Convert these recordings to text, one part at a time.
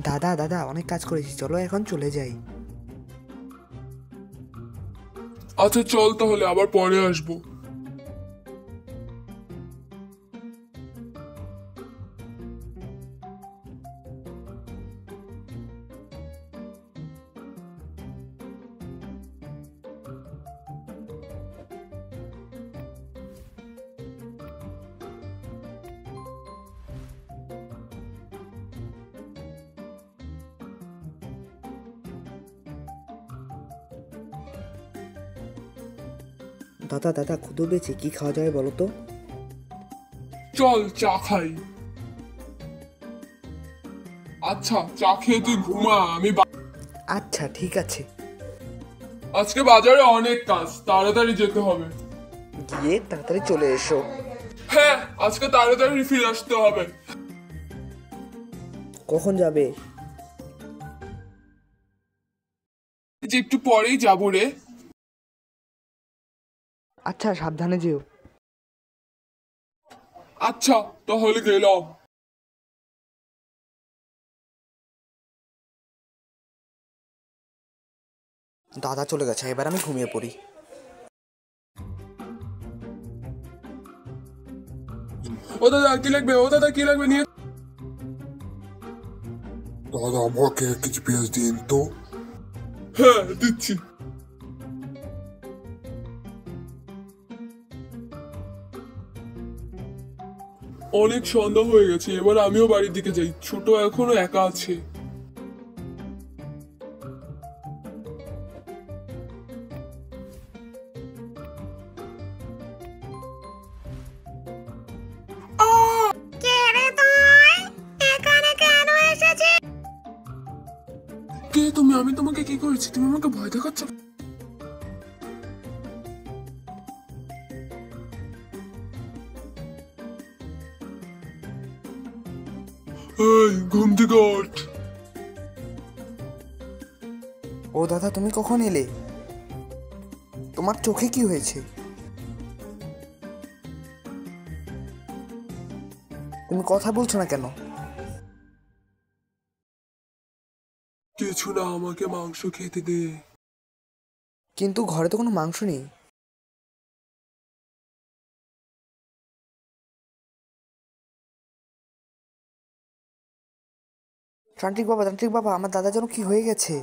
দাদা দাদা অনেক কাজ করেছি, চলো এখন চলে যাই। আচ্ছা চল তাহলে, আবার পরে আসবো। দাদা দাদা ক্ষুধা পেয়েছে, কি খাওয়া যাবে বলো তো? চল চা খাই। আচ্ছা চা খেয়ে তুই ঘুমা, আচ্ছা ঠিক আছে। আজকে বাজারে অনেক কাজ, তাড়াতাড়ি যেতে হবে। গিয়ে তাড়াতাড়ি চলে এসো। হ্যাঁ, আজকে তাড়াতাড়ি ফিরে আসতে হবে। কখন যাবে? যে একটু পরেই যাবো রে। আচ্ছা সাবধানে যেও। আচ্ছা তাহলে গেলাম। দাদা চলে গেছে, এবার আমি ঘুমিয়ে পড়ি। ও দাদা কি লাগবে, ও দাদা কি লাগবে নিয়ে। দাদা আমাকে কিছু পেঁয়াজ দিন তো। হ্যাঁ দিচ্ছি। অনেক সন্ধ্যা হয়ে গেছে, এবার আমিও বাড়ির দিকে যাই, ছোট এখনো একা আছে। কে তুমি? আমি তোমাকে কি করেছি? তুমি আমাকে ভয় দেখাচ্ছ? এই ঘুম থেকে ওঠ। ও দাদা তুমি কখন এলে? তোমার চোখে কি হয়েছে? তুমি কথা বলছো না কেন? কিছু না, আমাকে মাংস খেতে দে। কিন্তু ঘরে তো কোনো মাংস নেই। তান্ত্রিক বাবা আমার দাদা যেন কি হয়ে গেছে,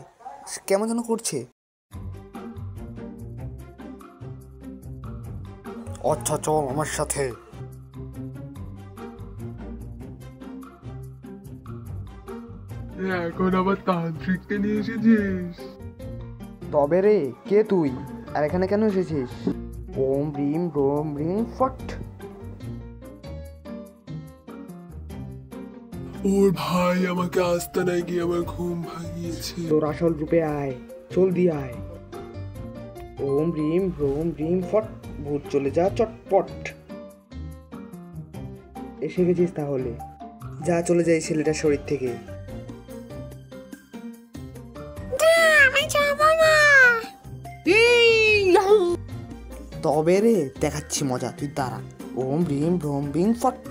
কেমন যেন করছে। আচ্ছা চল আমার সাথে। এখন আবার তান্ত্রিককে নিয়ে এসেছিস? তবে রে কে তুই, আর এখানে কেন এসেছিস? ওম রিম রোম রিম ফট। ওর ভাই আমাকে আস্তানায় গিয়ে আমার ঘুম ভাঙিয়েছে। তোর আসল রূপে আয়, জলদি আয়। ওম রিম রোম রিম ফট, ভূত চলে যা চটপট। এসে গেছিস তাহলে, যা চলে যাই ছেলেটার শরীর থেকে। তবে রে দেখাচ্ছি মজা, তুই দাঁড়া। ওম রিম রোম রিম ফট।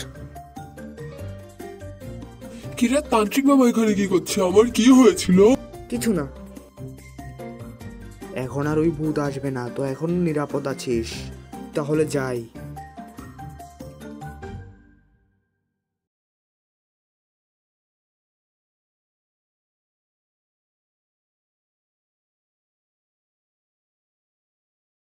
কিরা তান্ত্রিক বাবা এখানে কি করছে? আমার কি হয়েছিল? কিছু না, এখন আর ওই ভূত আসবে না, তো এখন নিরাপদ আছিস। তাহলে যাই।